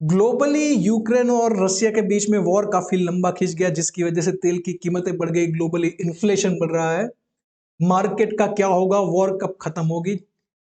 Globally Ukraine और Russia के बीच में वॉर काफी लंबा खिंच गया, जिसकी वजह से तेल की कीमतें बढ़ गई, ग्लोबली इन्फ्लेशन बढ़ रहा है। मार्केट का क्या होगा, वॉर कब खत्म होगी?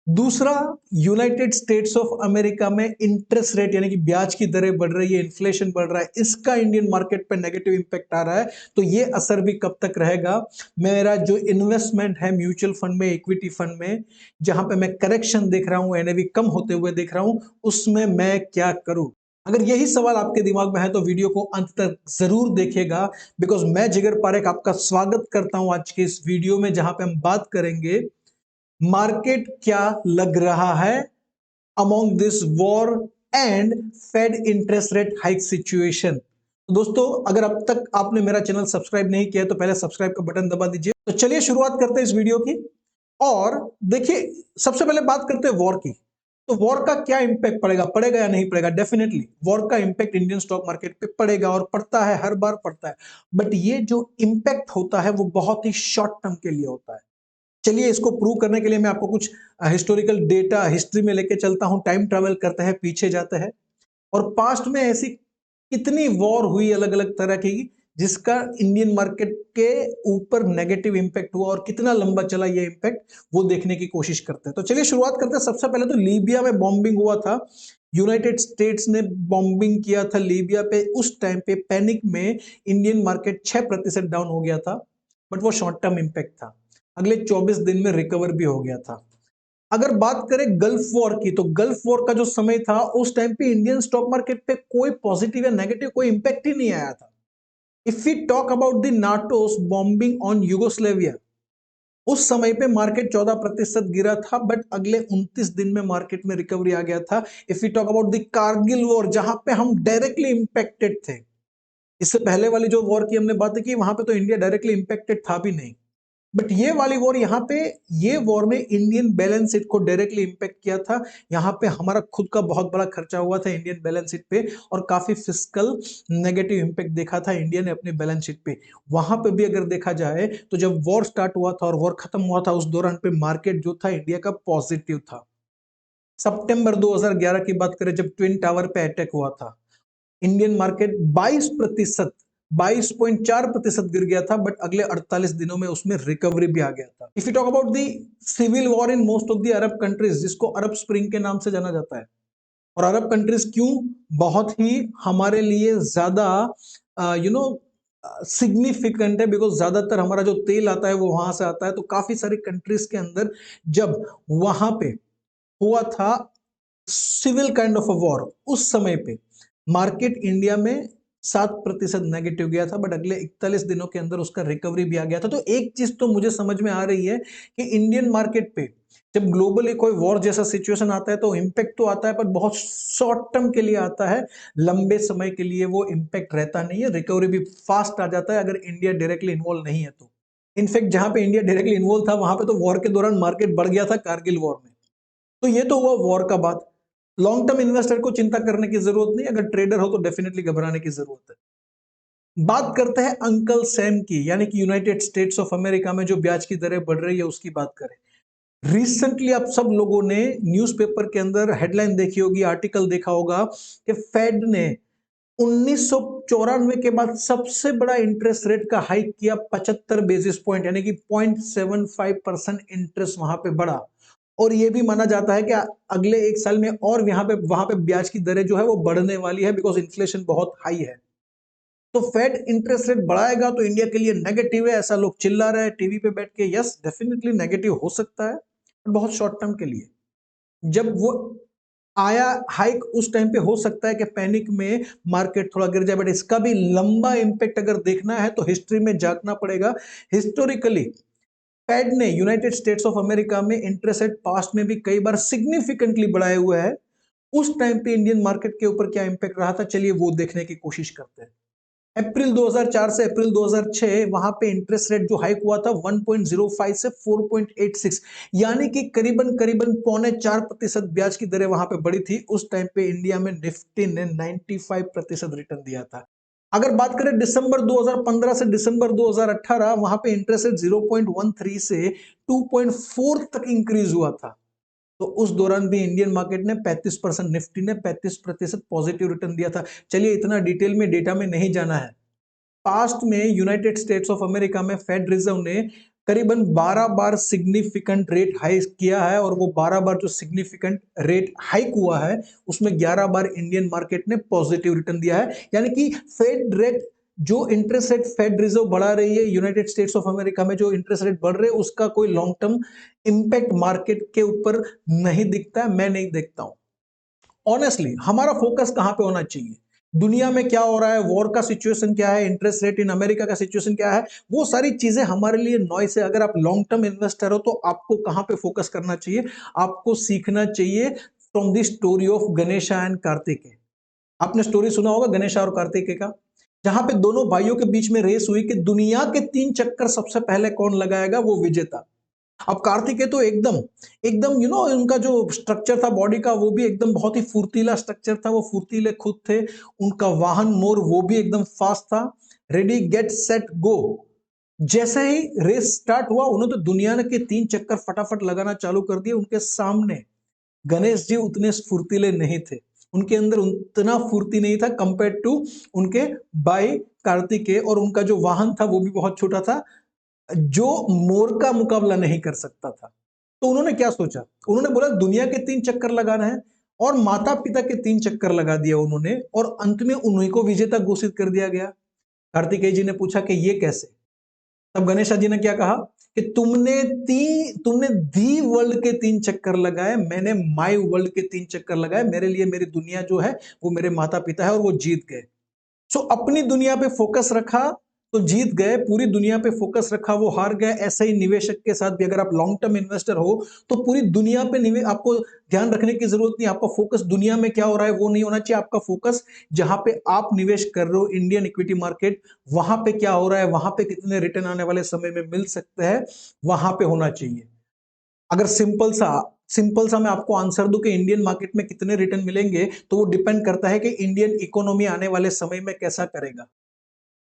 दूसरा, यूनाइटेड स्टेट्स ऑफ अमेरिका में इंटरेस्ट रेट यानी कि ब्याज की दरें बढ़ रही है, इन्फ्लेशन बढ़ रहा है, इसका इंडियन मार्केट पे नेगेटिव इंपैक्ट आ रहा है। तो ये असर भी कब तक रहेगा? मेरा जो इन्वेस्टमेंट है म्यूचुअल फंड में, इक्विटी फंड में, जहां पे मैं करेक्शन देख रहा हूं, एनएवी कम होते हुए देख रहा हूं, उसमें मैं क्या करूं? अगर यही सवाल आपके दिमाग में है तो वीडियो को अंत तक जरूर देखिएगा, बिकॉज मैं जिगर पारेख आपका स्वागत करता हूं आज के इस वीडियो में, जहां पे हम बात करेंगे मार्केट क्या लग रहा है among this war and Fed interest rate hike situation. तो दोस्तों, अगर अब तक आपने मेरा चैनल सब्सक्राइब नहीं किया है तो पहले सब्सक्राइब का बटन दबा दीजिए। तो चलिए शुरुआत करते हैं इस वीडियो की। और देखिए, सबसे पहले बात करते हैं वॉर की। तो वॉर का क्या इंपैक्ट पड़ेगा, पड़ेगा या नहीं पड़ेगा? डेफिनेटली वॉर का इंपैक्ट इंडियन स्टॉक मार्केट पे पड़ेगा, और पड़ता है, हर बार पड़ता है। बट ये जो इंपैक्ट होता है वो बहुत ही शॉर्ट टर्म के लिए होता है। चलिए, इसको प्रूव करने के लिए मैं आपको कुछ हिस्टोरिकल डेटा हिस्ट्री में लेके चलता हूं। टाइम ट्रैवल करते हैं, पीछे जाते हैं, और पास्ट में ऐसी कितनी वॉर हुई अलग अलग तरह की, जिसका इंडियन मार्केट के ऊपर नेगेटिव इंपैक्ट हुआ, और कितना लंबा चला ये इंपैक्ट, वो देखने की कोशिश करते हैं। तो चलिए शुरुआत करते हैं। सबसे पहले तो लीबिया में बॉम्बिंग हुआ था। यूनाइटेड स्टेट्स ने बॉम्बिंग किया था लीबिया पे। उस टाइम पे पैनिक में इंडियन मार्केट 6% डाउन हो गया था, बट वो शॉर्ट टर्म इंपैक्ट था। अगले 24 दिन में रिकवर भी हो गया था। अगर बात करें गल्फ वॉर की, तो गल्फ वॉर का जो समय था, उस टाइम पे इंडियन स्टॉक मार्केट पे कोई पॉजिटिव या नेगेटिव कोई इंपैक्ट ही नहीं आया था। If we talk about the NATO's bombing on Yugoslavia, उस समय पे मार्केट 14% गिरा था, बट अगले 29 दिन में मार्केट में रिकवरी आ गया था। If we talk about the Kargil war, जहां पे हम डायरेक्टली इंपैक्टेड थे, इससे पहले वाली जो वॉर की हमने बात की, वहां पे तो इंडिया डायरेक्टली इंपैक्टेड था भी नहीं। बट ये वाली वॉर, यहाँ पे ये वॉर में इंडियन बैलेंस शीट को डायरेक्टली इंपैक्ट किया था। यहाँ पे हमारा खुद का बहुत बड़ा खर्चा हुआ था इंडियन बैलेंस शीट पे, और काफी फिस्कल नेगेटिव इंपैक्ट देखा था इंडिया ने अपनी बैलेंस शीट पे। वहां पे भी अगर देखा जाए तो जब वॉर स्टार्ट हुआ था और वॉर खत्म हुआ था, उस दौरान पे मार्केट जो था इंडिया का पॉजिटिव था। सितंबर 2011 की बात करें, जब ट्विन टावर पे अटैक हुआ था, इंडियन मार्केट 22%, 22.4% गिर गया था, बट अगले 48 दिनों में उसमें रिकवरी भी आ गया था। If you talk about the civil war in most of the Arab countries, जिसको अरब स्प्रिंग के नाम से जाना जाता है, और अरब कंट्रीज क्यों बहुत ही हमारे लिए ज्यादा यू नो सिग्निफिकेंट है, बिकॉज ज्यादातर हमारा जो तेल आता है वो वहां से आता है। तो काफी सारी कंट्रीज के अंदर जब वहां पे हुआ था civil kind of a war, उस समय पे मार्केट इंडिया में 7% नेगेटिव गया था, बट अगले 41 दिनों के अंदर उसका रिकवरी भी आ गया था। तो एक चीज तो मुझे समझ में आ रही है कि इंडियन मार्केट पे जब ग्लोबली कोई वॉर जैसा सिचुएशन आता है तो इंपैक्ट तो आता है, पर बहुत शॉर्ट टर्म के लिए आता है। लंबे समय के लिए वो इंपैक्ट रहता नहीं है। रिकवरी भी फास्ट आ जाता है अगर इंडिया डायरेक्टली इन्वॉल्व नहीं है तो। इनफैक्ट जहां पे इंडिया डायरेक्टली इन्वॉल्व था, वहां पे तो वॉर के दौरान मार्केट बढ़ गया था, कारगिल वॉर में। तो ये तो हुआ वॉर का बात। लॉन्ग टर्म इन्वेस्टर को चिंता करने की जरूरत नहीं, अगर ट्रेडर हो तो डेफिनेटली घबराने की जरूरत है। बात करते हैं अंकल सैम की, यानी कि यूनाइटेड स्टेट्स ऑफ अमेरिका में जो ब्याज की दरें बढ़ रही है उसकी बात करें। रिसेंटली आप सब लोगों ने न्यूज़पेपर के अंदर हेडलाइन देखी होगी, आर्टिकल देखा होगा कि फेड ने 1994 के बाद सबसे बड़ा इंटरेस्ट रेट का हाइक किया, 75 बेसिस पॉइंट, यानी कि 0.75% इंटरेस्ट वहां पे बढ़ा। और यह भी माना जाता है कि अगले एक साल में और वहां पे ब्याज की दरें जो है वो बढ़ने वाली है, बिकॉज इन्फ्लेशन बहुत हाई है। तो फेड इंटरेस्ट रेट बढ़ाएगा तो इंडिया के लिए नेगेटिव है, ऐसा लोग चिल्ला रहे हैं टीवी पे बैठ के। यस, डेफिनेटली नेगेटिव हो सकता है, बहुत शॉर्ट टर्म के लिए। जब वो आया हाइक, उस टाइम पे हो सकता है कि पैनिक में मार्केट थोड़ा गिर जाए, बट इसका भी लंबा इंपैक्ट अगर देखना है तो हिस्ट्री में झांकना पड़ेगा। हिस्टोरिकली फेड ने यूनाइटेड स्टेट्स ऑफ अमेरिका में इंटरेस्ट रेट पास्ट में भी कई बार सिग्निफिकेंटली बढ़ाए हुए हैं। उस टाइम पे इंडियन मार्केट के ऊपर क्या इंपैक्ट रहा था, चलिए वो देखने की कोशिश करते हैं। अप्रैल 2004 से अप्रैल 2006 वहां पे इंटरेस्ट रेट जो हाइक हुआ था 1.05 से 4.86, यानी कि करीबन करीबन 3.25% ब्याज की दरें वहां पे बढ़ी थी। उस टाइम पे इंडिया में निफ्टी ने 95% रिटर्न दिया था। अगर बात करें दिसंबर 2015 से दिसंबर 2018, वहां पे इंटरेस्ट रेट 0.13 से 2.4 तक इंक्रीज हुआ था। तो उस दौरान भी इंडियन मार्केट ने 35%, निफ्टी ने 35% पॉजिटिव रिटर्न दिया था। चलिए इतना डिटेल में डेटा में नहीं जाना है। पास्ट में यूनाइटेड स्टेट्स ऑफ अमेरिका में फेड रिजर्व ने करीबन 12 बार सिग्निफिकेंट रेट हाइक किया है, और वो 12 बार जो सिग्निफिकेंट रेट हाइक हुआ है उसमें 11 बार इंडियन मार्केट ने पॉजिटिव रिटर्न दिया है। यानी कि फेड रेट, जो इंटरेस्ट रेट फेड रिजर्व बढ़ा रही है यूनाइटेड स्टेट्स ऑफ अमेरिका में, जो इंटरेस्ट रेट बढ़ रहे हैं उसका कोई लॉन्ग टर्म इंपैक्ट मार्केट के ऊपर नहीं दिखता है, मैं नहीं देखता हूं। ऑनेस्टली हमारा फोकस कहां पे होना चाहिए, दुनिया में क्या हो रहा है, वॉर का सिचुएशन क्या है, इंटरेस्ट रेट इन अमेरिका का सिचुएशन क्या है, वो सारी चीजें हमारे लिए नॉइस है। अगर आप लॉन्ग टर्म इन्वेस्टर हो तो आपको कहां पे फोकस करना चाहिए, आपको सीखना चाहिए from the story of Ganesha and Kartikeya. आपने स्टोरी सुना होगा गणेशा और कार्तिकेय का, जहां पे दोनों भाइयों के बीच में रेस हुई कि दुनिया के 3 चक्कर सबसे पहले कौन लगाएगा वो विजेता। अब कार्तिकेय तो एकदम एकदम उनका जो स्ट्रक्चर था बॉडी का वो भी एकदम बहुत ही फुर्तीला स्ट्रक्चर था, वो फुर्तीले खुद थे। उनका वाहन मोर वो भी एकदम फास्ट था। रेडी गेट सेट गो, जैसे ही रेस स्टार्ट हुआ उन्होंने तो दुनिया के 3 चक्कर फटाफट लगाना चालू कर दिए। उनके सामने गणेश जी उतने फुर्तीले नहीं थे, उनके अंदर उतना फुर्ती नहीं था कंपेयर टू उनके भाई कार्तिकेय, और उनका जो वाहन था वो भी बहुत छोटा था जो मोर का मुकाबला नहीं कर सकता था। तो उन्होंने क्या सोचा, उन्होंने बोला दुनिया के 3 चक्कर लगाना है, और माता पिता के 3 चक्कर लगा दिया उन्होंने, और अंत में उन्हीं को विजेता घोषित कर दिया गया। कार्तिकेय जी ने पूछा कि ये कैसे। तब गणेशा जी ने क्या कहा कि तुमने दी वर्ल्ड के 3 चक्कर लगाए, मैंने माई वर्ल्ड के 3 चक्कर लगाए, मेरे लिए मेरी दुनिया जो है वो मेरे माता पिता है, और वो जीत गए। सो अपनी दुनिया पे फोकस रखा तो जीत गए, पूरी दुनिया पे फोकस रखा वो हार गए। ऐसे ही निवेशक के साथ भी, अगर आप लॉन्ग टर्म इन्वेस्टर हो तो पूरी दुनिया पे आपको ध्यान रखने की जरूरत नहीं। आपका फोकस दुनिया में क्या हो रहा है वो नहीं होना चाहिए, आपका फोकस जहां पे आप निवेश कर रहे हो, इंडियन इक्विटी मार्केट, वहां पे क्या हो रहा है, वहां पे कितने रिटर्न आने वाले समय में मिल सकते हैं, वहां पे होना चाहिए। अगर सिंपल सा मैं आपको आंसर दूं कि इंडियन मार्केट में कितने रिटर्न मिलेंगे, तो वो डिपेंड करता है कि इंडियन इकोनॉमी आने वाले समय में कैसा करेगा।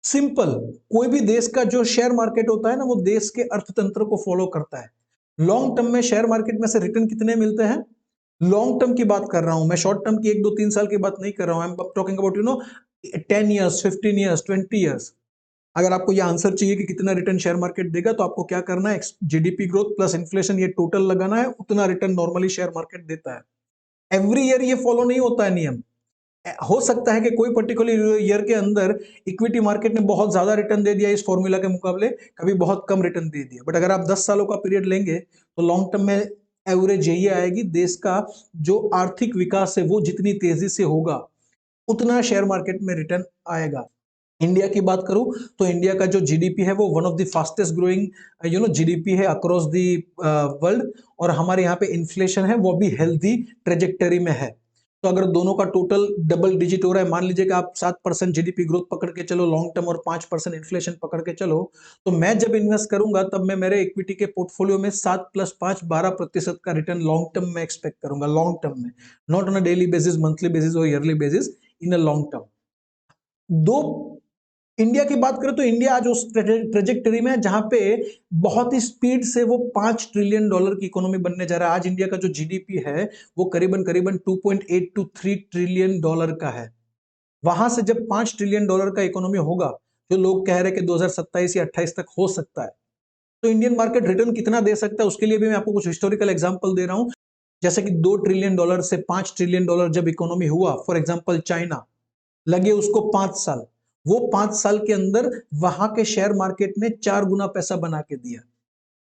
सिंपल, कोई भी देश का जो शेयर मार्केट होता है ना, वो देश के अर्थतंत्र को फॉलो करता है। लॉन्ग टर्म में शेयर मार्केट में से रिटर्न कितने मिलते हैं, लॉन्ग टर्म की बात कर रहा हूं मैं, शॉर्ट टर्म की 1 2 3 साल की बात नहीं कर रहा हूं। I am talking about 10 years, 15 years, 20 years। अगर आपको ये आंसर चाहिए कि कितना रिटर्न शेयर मार्केट देगा, तो आपको क्या करना है, जीडीपी ग्रोथ प्लस इन्फ्लेशन ये टोटल लगाना है, उतना रिटर्न नॉर्मली शेयर मार्केट देता है। एवरी ईयर ये फॉलो नहीं होता है नियम। हो सकता है कि कोई पर्टिकुलर ईयर के अंदर इक्विटी मार्केट ने बहुत ज्यादा रिटर्न दे दिया इस फॉर्मूला के मुकाबले, कभी बहुत कम रिटर्न दे दिया। बट अगर आप 10 सालों का पीरियड लेंगे तो लॉन्ग टर्म में एवरेज यही आएगी, देश का जो आर्थिक विकास है वो जितनी तेजी से होगा उतना शेयर मार्केट में रिटर्न आएगा। इंडिया की बात करूं तो इंडिया का जो जीडीपी है वो one of the fastest growing GDP है अक्रॉस द वर्ल्ड, और हमारे यहाँ पे इन्फ्लेशन है वो भी हेल्दी ट्रेजेक्टरी में है। तो अगर दोनों का टोटल डबल डिजिट हो रहा है, मान लीजिए कि आप 7% जीडीपी ग्रोथ पकड़ के चलो लॉन्ग टर्म, और 5% इन्फ्लेशन पकड़ के चलो, तो मैं जब इन्वेस्ट करूंगा तब मैं मेरे इक्विटी के पोर्टफोलियो में 7 + 5 12% का रिटर्न लॉन्ग टर्म में एक्सपेक्ट करूंगा, लॉन्ग टर्म में, not on a daily basis, monthly basis और yearly basis, in a long term. दो इंडिया की बात करें तो इंडिया आज उस ट्रेजेक्टरी में है जहां पे बहुत ही स्पीड से वो $5 ट्रिलियन की इकोनॉमी बनने जा रहा है। आज इंडिया का जो जीडीपी है वो करीबन करीबन 2.8 to 3 ट्रिलियन डॉलर का है। वहां से जब $5 ट्रिलियन का इकोनॉमी होगा, जो लोग कह रहे हैं कि 2027 या 28 तक हो सकता है, तो इंडियन मार्केट रिटर्न कितना दे सकता है उसके लिए भी मैं आपको कुछ हिस्टोरिकल एग्जांपल दे रहा हूं। जैसे कि $2 ट्रिलियन से $5 ट्रिलियन जब इकोनॉमी हुआ, फॉर एग्जांपल चाइना, लगे उसको 5 साल, वो 5 साल के अंदर वहां के शेयर मार्केट ने 4 गुना पैसा बना के दिया।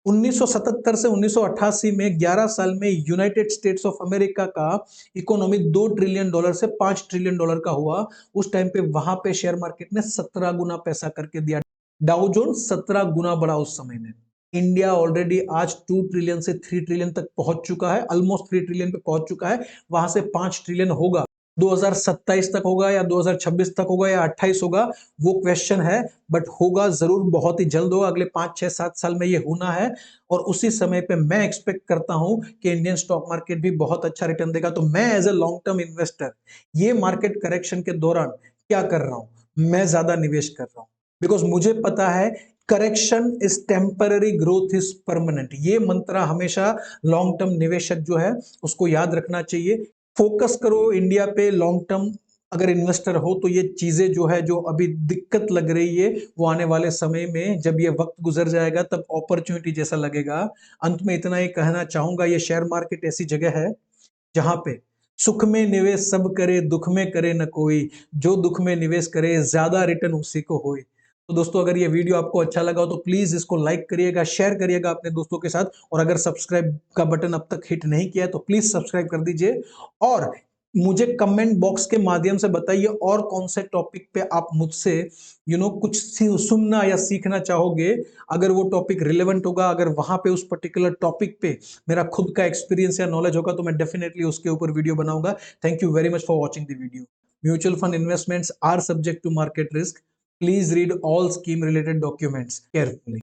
1977 से 1988 में 11 साल में यूनाइटेड स्टेट्स ऑफ अमेरिका का इकोनॉमी $2 ट्रिलियन से $5 ट्रिलियन का हुआ। उस टाइम पे वहां पे शेयर मार्केट ने 17 गुना पैसा करके दिया। डाउ जोन्स 17 गुना बढ़ा उस समय में। इंडिया ऑलरेडी आज 2 ट्रिलियन से 3 ट्रिलियन तक पहुंच चुका है, ऑलमोस्ट 3 ट्रिलियन पे पहुंच चुका है। वहां से 5 ट्रिलियन होगा, 2027 तक होगा या 2026 तक होगा या 28 होगा, वो क्वेश्चन है। बट होगा जरूर, बहुत ही जल्द होगा, अगले 5 6 7 साल में ये होना है। और उसी समय पे मैं एक्सपेक्ट करता हूं कि इंडियन स्टॉक मार्केट भी बहुत अच्छा रिटर्न देगा। तो मैं as a long term investor ये मार्केट करेक्शन के दौरान क्या कर रहा हूं, मैं ज्यादा निवेश कर रहा हूं, बिकॉज मुझे पता है correction is temporary, growth is permanent. ये मंत्र हमेशा लॉन्ग टर्म निवेशक जो है उसको याद रखना चाहिए। फोकस करो इंडिया पे लॉन्ग टर्म। अगर इन्वेस्टर हो तो ये चीजें जो है, जो अभी दिक्कत लग रही है, वो आने वाले समय में जब ये वक्त गुजर जाएगा तब अपॉर्चुनिटी जैसा लगेगा। अंत में इतना ही कहना चाहूंगा, ये शेयर मार्केट ऐसी जगह है जहां पे सुख में निवेश सब करे, दुख में करे न कोई, जो दुख में निवेश करे ज्यादा रिटर्न उसी को होए। तो दोस्तों, अगर ये वीडियो आपको अच्छा लगा हो तो प्लीज इसको लाइक करिएगा, शेयर करिएगा अपने दोस्तों के साथ, और अगर सब्सक्राइब का बटन अब तक हिट नहीं किया है तो प्लीज सब्सक्राइब कर दीजिए। और मुझे कमेंट बॉक्स के माध्यम से बताइए और कौन से टॉपिक पे आप मुझसे कुछ सुनना या सीखना चाहोगे। अगर वो टॉपिक रिलेवेंट होगा, अगर वहां पे उस पर्टिकुलर टॉपिक पे मेरा खुद का एक्सपीरियंस या नॉलेज होगा तो मैं डेफिनेटली उसके ऊपर वीडियो बनाऊंगा। Thank you very much for watching the video. Mutual fund investments are subject to market risk. Please read all scheme related documents carefully.